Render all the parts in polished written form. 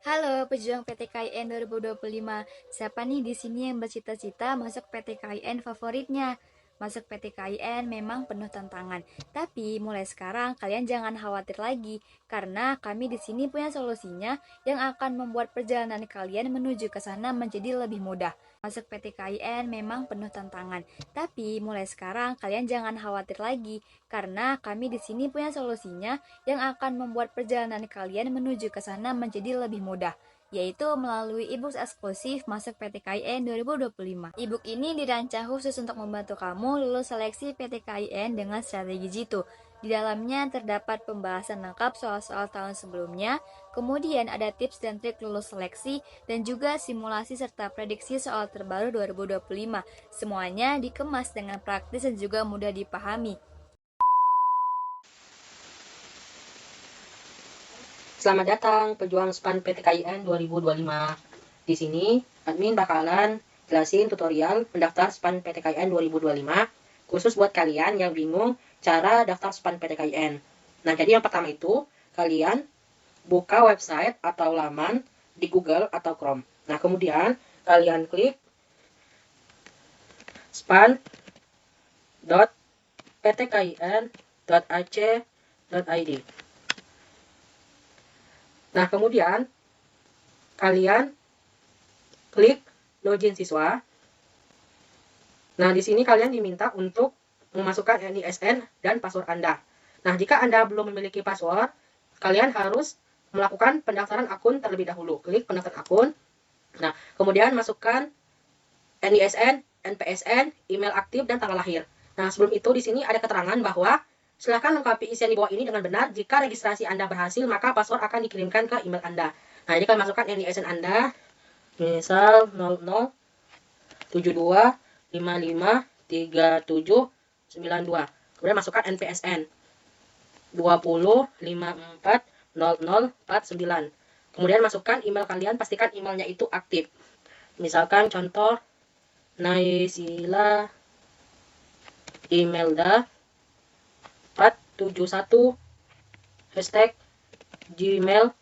Halo, pejuang PTKIN 2025. Siapa nih di sini yang bercita-cita masuk PTKIN favoritnya? Masuk PTKIN memang penuh tantangan, tapi mulai sekarang kalian jangan khawatir lagi karena kami di sini punya solusinya yang akan membuat perjalanan kalian menuju ke sana menjadi lebih mudah. Masuk PTKIN memang penuh tantangan, tapi mulai sekarang kalian jangan khawatir lagi karena kami di sini punya solusinya yang akan membuat perjalanan kalian menuju ke sana menjadi lebih mudah, yaitu melalui e-book eksklusif masuk PTKIN 2025. E-book ini dirancang khusus untuk membantu kamu lulus seleksi PTKIN dengan strategi jitu. Di dalamnya terdapat pembahasan lengkap soal-soal tahun sebelumnya, kemudian ada tips dan trik lulus seleksi, dan juga simulasi serta prediksi soal terbaru 2025. Semuanya dikemas dengan praktis dan juga mudah dipahami. Selamat datang pejuang SPAN PTKIN 2025. Di sini admin bakalan jelasin tutorial mendaftar SPAN PTKIN 2025 khusus buat kalian yang bingung cara daftar SPAN PTKIN. Nah, jadi yang pertama itu kalian buka website atau laman di Google atau Chrome. Nah, kemudian kalian klik span.ptkin.ac.id. Nah, kemudian kalian klik login siswa. Nah, di sini kalian diminta untuk memasukkan NISN dan password Anda. Nah, jika Anda belum memiliki password, kalian harus melakukan pendaftaran akun terlebih dahulu. Klik pendaftaran akun. Nah, kemudian masukkan NISN, NPSN, email aktif, dan tanggal lahir. Nah, sebelum itu di sini ada keterangan bahwa silakan lengkapi isian di bawah ini dengan benar. Jika registrasi Anda berhasil, maka password akan dikirimkan ke email Anda. Nah, jadi kalian masukkan NISN Anda, misal 0072553792. Kemudian masukkan NPSN 20540049. Kemudian masukkan email kalian, pastikan emailnya itu aktif. Misalkan contoh Naisila Imelda 471 hashtag gmail.com.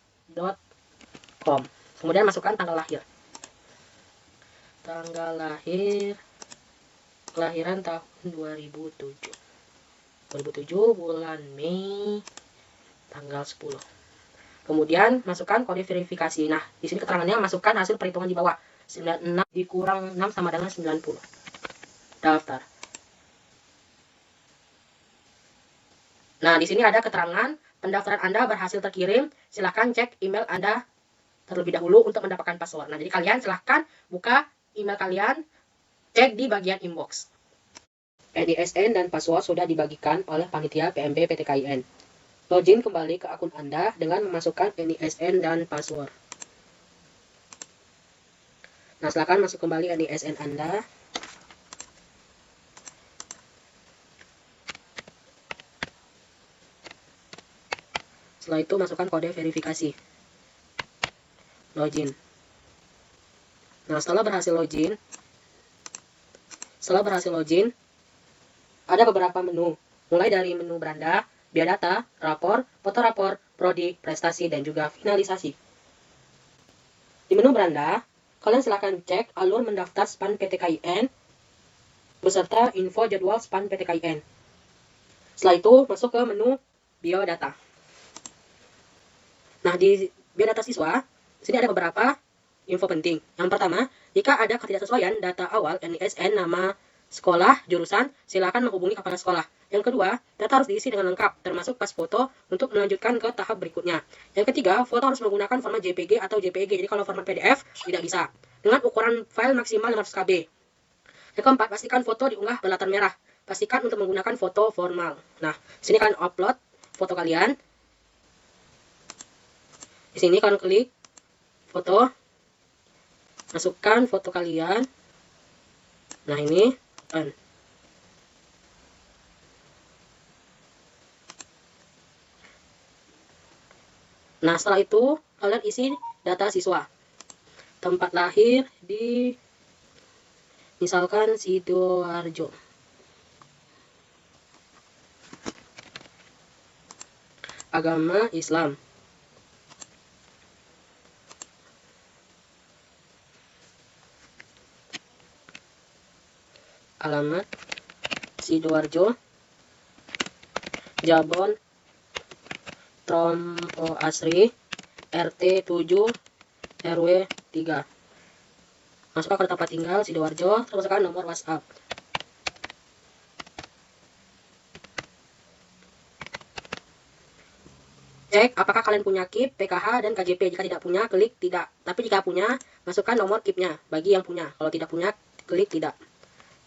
Kemudian masukkan tanggal lahir. Tanggal lahir, kelahiran tahun 2007. 2007 bulan Mei tanggal 10. Kemudian masukkan kode verifikasi. Nah, di sini keterangannya masukkan hasil perhitungan di bawah. 96 dikurang 6 sama dengan 90. Daftar. Nah, di sini ada keterangan pendaftaran Anda berhasil terkirim. Silahkan cek email Anda terlebih dahulu untuk mendapatkan password. Nah, jadi kalian silahkan buka email kalian, cek di bagian inbox. NISN dan password sudah dibagikan oleh panitia PMB PTKIN. Login kembali ke akun Anda dengan memasukkan NISN dan password. Nah, silakan masuk kembali NISN Anda. Setelah itu masukkan kode verifikasi. Login. Nah, setelah berhasil login, ada beberapa menu. Mulai dari menu beranda, biodata, rapor, foto rapor, prodi, prestasi, dan juga finalisasi. Di menu beranda, kalian silakan cek alur mendaftar SPAN PTKIN beserta info jadwal SPAN PTKIN. Setelah itu, masuk ke menu biodata. Nah, di biodata siswa, sini ada beberapa info penting. Yang pertama, jika ada ketidaksesuaian data awal NISN, nama sekolah, jurusan, silakan menghubungi kepala sekolah. Yang kedua, data harus diisi dengan lengkap, termasuk pas foto untuk melanjutkan ke tahap berikutnya. Yang ketiga, foto harus menggunakan format JPG atau JPEG. Jadi kalau format PDF tidak bisa. Dengan ukuran file maksimal 500 KB. Yang keempat, pastikan foto diunggah berlatar merah. Pastikan untuk menggunakan foto formal. Nah, sini kalian upload foto kalian. Di sini kalian klik foto, masukkan foto kalian. Nah, ini on. Nah, setelah itu kalian isi data siswa. Tempat lahir di misalkan Sidoarjo. Agama Islam. alamat Sidoarjo, Jabon, Trompo Asri, RT 7, RW 3. Masukkan ke tempat tinggal Sidoarjo, terus masukkan nomor WhatsApp. Cek apakah kalian punya KIP, PKH, dan KJP. Jika tidak punya, klik tidak. Tapi jika punya, masukkan nomor KIP-nya bagi yang punya. Kalau tidak punya, klik tidak.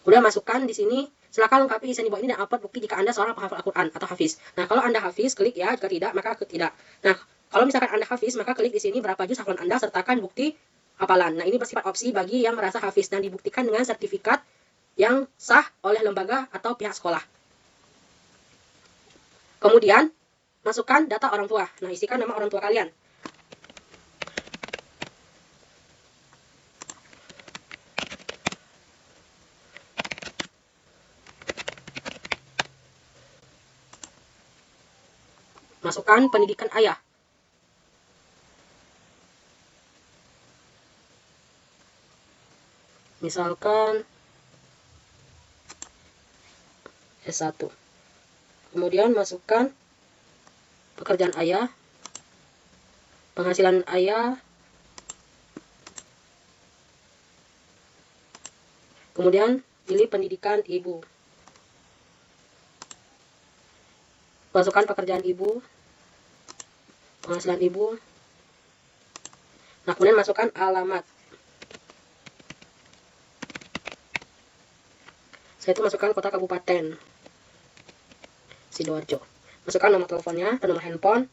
Udah masukkan di sini. Silakan lengkapi isian di bawah ini dan upload bukti jika Anda seorang penghafal Al-Quran atau hafiz. Nah, kalau Anda hafiz, klik ya. Jika tidak, maka klik tidak. Nah, kalau misalkan Anda hafiz, maka klik di sini berapa juz hafalan Anda, sertakan bukti hafalan. Nah, ini bersifat opsi bagi yang merasa hafiz dan dibuktikan dengan sertifikat yang sah oleh lembaga atau pihak sekolah. Kemudian, masukkan data orang tua. Nah, isikan nama orang tua kalian. Masukkan pendidikan ayah. Misalkan S1. Kemudian masukkan pekerjaan ayah, penghasilan ayah, kemudian pilih pendidikan ibu. Masukkan pekerjaan ibu, penghasilan ibu. Nah, kemudian masukkan alamat. Saya itu masukkan kota kabupaten Sidoarjo. Masukkan nomor teleponnya dan nomor handphone.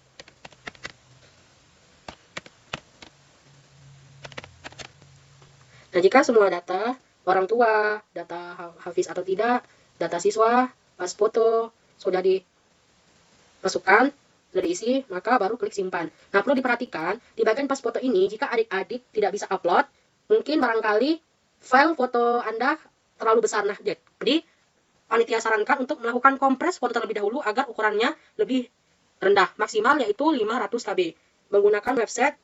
Nah, jika semua data orang tua, data hafiz atau tidak, data siswa, pas foto sudah dimasukkan, sudah diisi, maka baru klik simpan. Nah, perlu diperhatikan di bagian pas foto ini, jika adik-adik tidak bisa upload, mungkin barangkali file foto Anda terlalu besar. Nah, jadi panitia sarankan untuk melakukan kompres foto terlebih dahulu agar ukurannya lebih rendah, maksimal yaitu 500 KB. Menggunakan website,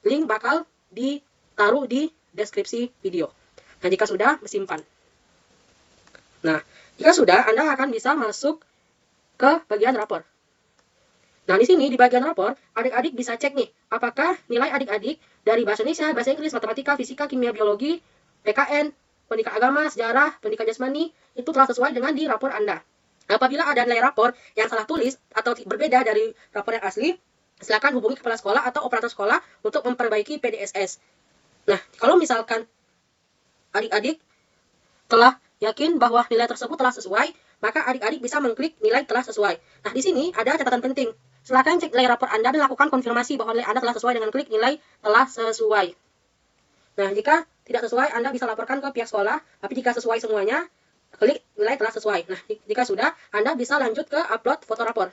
link bakal ditaruh di deskripsi video. Nah, jika sudah, simpan. Nah, jika sudah, Anda akan bisa masuk ke bagian rapor. Nah, di sini di bagian rapor, adik-adik bisa cek nih, apakah nilai adik-adik dari bahasa Indonesia, bahasa Inggris, matematika, fisika, kimia, biologi, PKN, pendidikan agama, sejarah, pendidikan jasmani, itu telah sesuai dengan di rapor Anda. Apabila ada nilai rapor yang salah tulis atau berbeda dari rapor yang asli, silakan hubungi kepala sekolah atau operator sekolah untuk memperbaiki PDSS. Nah, kalau misalkan adik-adik telah yakin bahwa nilai tersebut telah sesuai, maka adik-adik bisa mengklik nilai telah sesuai. Nah, di sini ada catatan penting. Silakan cek nilai rapor Anda dan lakukan konfirmasi bahwa nilai Anda telah sesuai dengan klik nilai telah sesuai. Nah, jika tidak sesuai, Anda bisa laporkan ke pihak sekolah, tapi jika sesuai semuanya, klik nilai telah sesuai. Nah, jika sudah, Anda bisa lanjut ke upload foto rapor.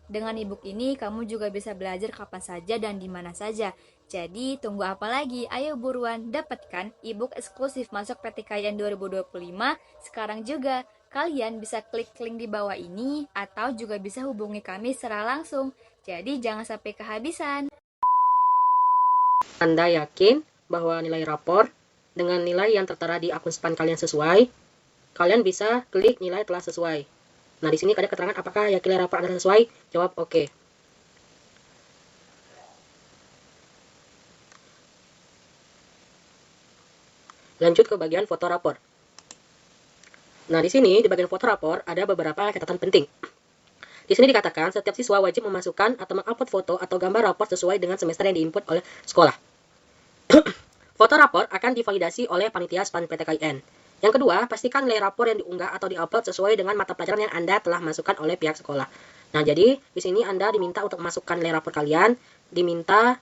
Dengan ebook ini, kamu juga bisa belajar kapan saja dan di mana saja. Jadi, tunggu apa lagi? Ayo buruan dapatkan ebook eksklusif masuk PTKIN 2025 sekarang juga. Kalian bisa klik link di bawah ini atau juga bisa hubungi kami secara langsung. Jadi, jangan sampai kehabisan. Anda yakin bahwa nilai rapor dengan nilai yang tertera di akun SPAN kalian sesuai, kalian bisa klik nilai telah sesuai. Nah, di sini ada keterangan apakah yakin nilai rapor Anda sesuai, jawab oke. Lanjut ke bagian foto rapor. Nah, di sini di bagian foto rapor ada beberapa catatan penting. Di sini dikatakan setiap siswa wajib memasukkan atau mengupload foto atau gambar rapor sesuai dengan semester yang diinput oleh sekolah. Foto rapor akan divalidasi oleh panitia SPAN PTKIN. Yang kedua, pastikan nilai rapor yang diunggah atau diupload sesuai dengan mata pelajaran yang Anda telah masukkan oleh pihak sekolah. Nah, jadi di sini Anda diminta untuk memasukkan nilai rapor kalian, diminta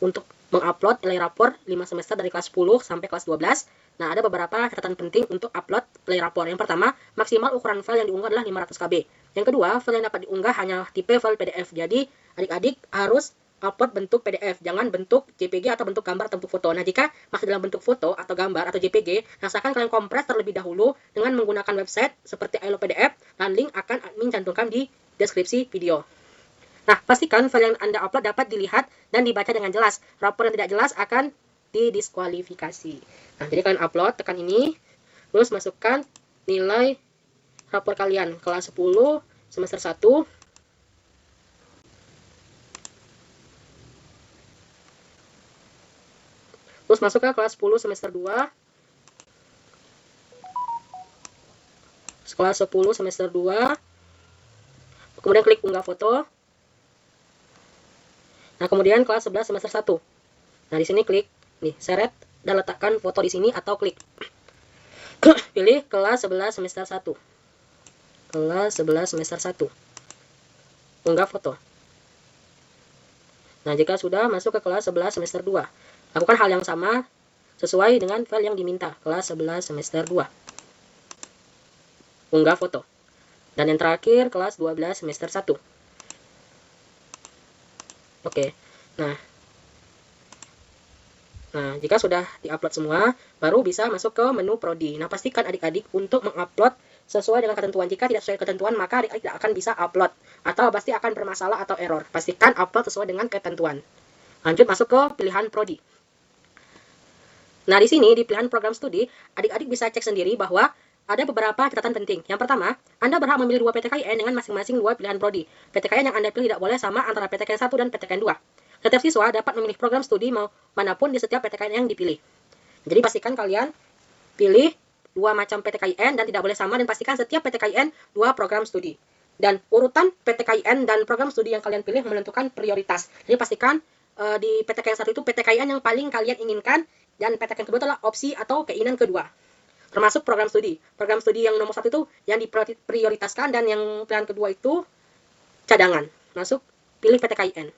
untuk mengupload nilai rapor 5 semester dari kelas 10 sampai kelas 12. Nah, ada beberapa catatan penting untuk upload nilai rapor. Yang pertama, maksimal ukuran file yang diunggah adalah 500 KB. Yang kedua, file yang dapat diunggah hanya tipe file PDF. Jadi, adik-adik harus upload bentuk PDF, jangan bentuk JPG atau bentuk gambar atau bentuk foto. Nah, jika masih dalam bentuk foto atau gambar atau JPG, usahakan kalian kompres terlebih dahulu dengan menggunakan website seperti iLove PDF dan link akan admin cantumkan di deskripsi video. Nah, pastikan file yang Anda upload dapat dilihat dan dibaca dengan jelas. Rapor yang tidak jelas akan didiskualifikasi. Nah, jadi kalian upload, tekan ini, terus masukkan nilai rapor kalian kelas 10 semester 1. Terus masuk ke kelas 10 semester 2. Kelas 10 semester 2. Kemudian klik unggah foto. Nah, kemudian kelas 11 semester 1. Nah, di sini klik nih, seret dan letakkan foto di sini atau klik. Pilih kelas 11 semester 1. Kelas 11 semester 1. Unggah foto. Nah, jika sudah masuk ke kelas 11 semester 2, lakukan hal yang sama sesuai dengan file yang diminta, kelas 11 semester 2. Unggah foto. Dan yang terakhir, kelas 12 semester 1. Oke. Nah, jika sudah diupload semua, baru bisa masuk ke menu prodi. Nah, pastikan adik-adik untuk mengupload sesuai dengan ketentuan. Jika tidak sesuai ketentuan, maka adik-adik tidak akan bisa upload. Atau pasti akan bermasalah atau error. Pastikan upload sesuai dengan ketentuan. Lanjut masuk ke pilihan prodi. Nah, di sini di pilihan program studi, adik-adik bisa cek sendiri bahwa ada beberapa catatan penting. Yang pertama, Anda berhak memilih 2 PTKIN dengan masing-masing 2 pilihan prodi. PTKIN yang Anda pilih tidak boleh sama antara PTKIN 1 dan PTKIN 2. Setiap siswa dapat memilih program studi manapun di setiap PTKIN yang dipilih. Jadi pastikan kalian pilih 2 macam PTKIN dan tidak boleh sama, dan pastikan setiap PTKIN 2 program studi. Dan urutan PTKIN dan program studi yang kalian pilih menentukan prioritas. Jadi pastikan di PTKIN 1 itu PTKIN yang paling kalian inginkan, dan PTKIN kedua adalah opsi atau keinginan kedua. Termasuk program studi. Program studi yang nomor 1 itu yang diprioritaskan, dan yang pilihan kedua itu cadangan. Masuk pilih PTKIN.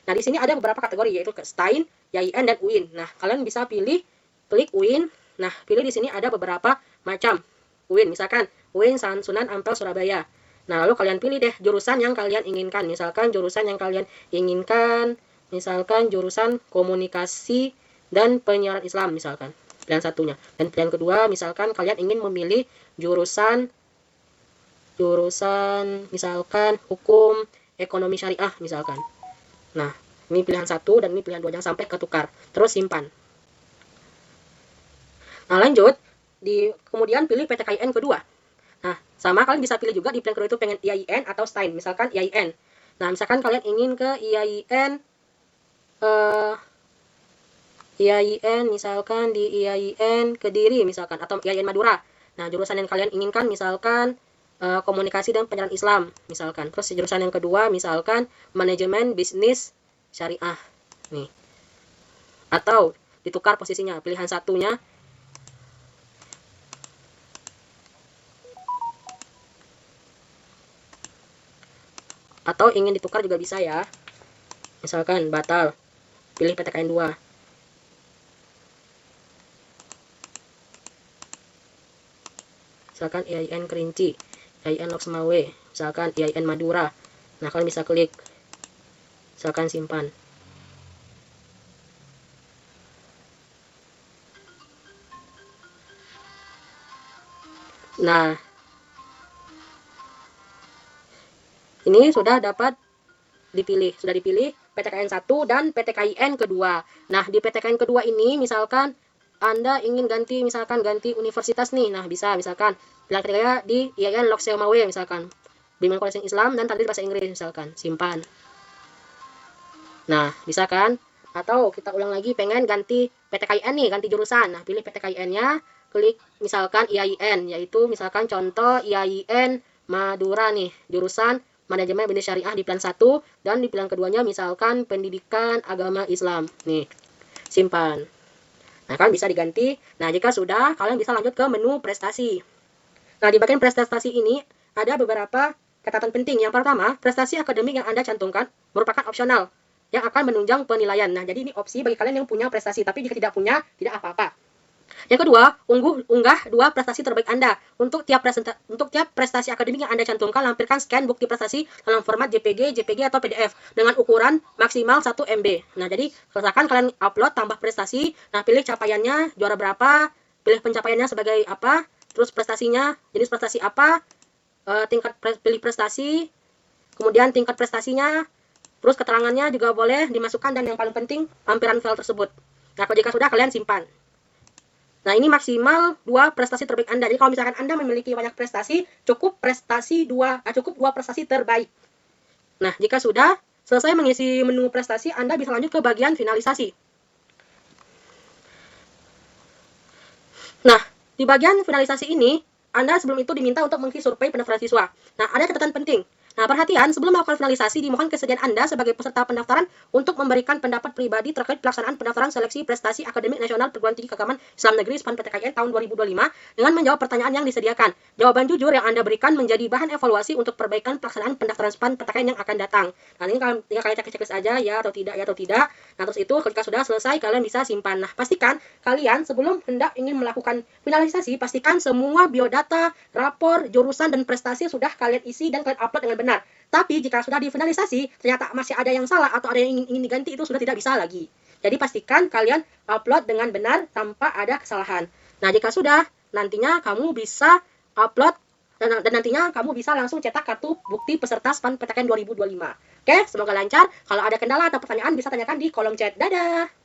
Nah, di sini ada beberapa kategori, yaitu STAIN, YIN, dan UIN. Nah, kalian bisa pilih, klik UIN. Nah, pilih di sini ada beberapa macam UIN. Misalkan UIN Sunan Ampel Surabaya. Nah, lalu kalian pilih deh jurusan yang kalian inginkan. Misalkan jurusan yang kalian inginkan, misalkan jurusan komunikasi dan penyiaran Islam, misalkan. Pilihan satunya. Dan pilihan kedua, misalkan kalian ingin memilih jurusan misalkan hukum ekonomi syariah, misalkan. Nah, ini pilihan 1 dan ini pilihan 2, jangan sampai ketukar. Terus simpan. Nah, lanjut. Kemudian pilih PTKIN kedua. Nah, sama kalian bisa pilih juga di pilihan kedua itu pengen IAIN atau STAIN. Misalkan IAIN. Nah, misalkan kalian ingin ke IAIN, misalkan di IAIN Kediri, misalkan, atau IAIN Madura. Nah, jurusan yang kalian inginkan misalkan komunikasi dan penyiaran Islam, misalkan. Terus jurusan yang kedua misalkan manajemen bisnis syariah, nih. Atau ditukar posisinya, pilihan satunya atau ingin ditukar juga bisa ya. Misalkan batal, pilih PTKIN 2. Misalkan IAIN Kerinci, IAIN Loksmawe, misalkan IAIN Madura. Nah, kalian bisa klik, misalkan simpan. Nah, ini sudah dapat dipilih, sudah dipilih PTKIN 1 dan PTKIN kedua. Nah, di PTKIN kedua ini misalkan Anda ingin ganti, misalkan ganti universitas nih. Nah, bisa misalkan pilihan ketiga di IAIN Loksmawe, misalkan bimbingan kualitas Islam dan tadris bahasa Inggris, misalkan simpan. Nah, bisa kan? Atau kita ulang lagi, pengen ganti PTKIN nih, ganti jurusan. Nah, pilih PTKIN-nya, klik misalkan IAIN, yaitu misalkan contoh IAIN Madura nih, jurusan manajemen bisnis syariah di pilihan 1, dan di pilihan keduanya misalkan pendidikan agama Islam. Nih, simpan. Nah, kan bisa diganti. Nah, jika sudah, kalian bisa lanjut ke menu prestasi. Nah, di bagian prestasi ini ada beberapa catatan penting. Yang pertama, prestasi akademik yang Anda cantumkan merupakan opsional yang akan menunjang penilaian. Nah, jadi ini opsi bagi kalian yang punya prestasi, tapi jika tidak punya, tidak apa-apa. Yang kedua, unggah 2 prestasi terbaik Anda. Untuk tiap prestasi akademik yang Anda cantumkan, lampirkan scan bukti prestasi dalam format JPG, atau PDF dengan ukuran maksimal 1 MB. Nah, jadi misalkan kalian upload tambah prestasi, nah pilih capaiannya, juara berapa, pilih pencapaiannya sebagai apa, terus prestasinya, jenis prestasi apa, pilih prestasi, kemudian tingkat prestasinya, terus keterangannya juga boleh dimasukkan, dan yang paling penting lampiran file tersebut. Nah, jika sudah, kalian simpan. Nah, ini maksimal 2 prestasi terbaik Anda. Jadi kalau misalkan Anda memiliki banyak prestasi, cukup dua prestasi terbaik. Nah, jika sudah selesai mengisi menu prestasi, Anda bisa lanjut ke bagian finalisasi. Nah, di bagian finalisasi ini, Anda sebelum itu diminta untuk mengisi survei pendaftaran siswa. Nah, ada catatan penting. Nah, perhatian, sebelum melakukan finalisasi, dimohon kesediaan Anda sebagai peserta pendaftaran untuk memberikan pendapat pribadi terkait pelaksanaan pendaftaran seleksi prestasi akademik nasional perguruan tinggi keagamaan Islam negeri SPAN PTKIN tahun 2025 dengan menjawab pertanyaan yang disediakan. Jawaban jujur yang Anda berikan menjadi bahan evaluasi untuk perbaikan pelaksanaan pendaftaran SPAN PTKIN yang akan datang. Nah, ini kalian cek-cek aja, ya atau tidak, ya atau tidak. Nah, terus itu ketika sudah selesai, kalian bisa simpan. Nah, pastikan kalian sebelum hendak ingin melakukan finalisasi, pastikan semua biodata, rapor, jurusan, dan prestasi sudah kalian isi dan kalian upload dengan benar. Tapi jika sudah difinalisasi, ternyata masih ada yang salah atau ada yang ingin diganti, itu sudah tidak bisa lagi. Jadi pastikan kalian upload dengan benar tanpa ada kesalahan. Nah, jika sudah, nantinya kamu bisa upload dan nantinya kamu bisa langsung cetak kartu bukti peserta SPAN PTKIN 2025. Oke, semoga lancar. Kalau ada kendala atau pertanyaan bisa tanyakan di kolom chat. Dadah!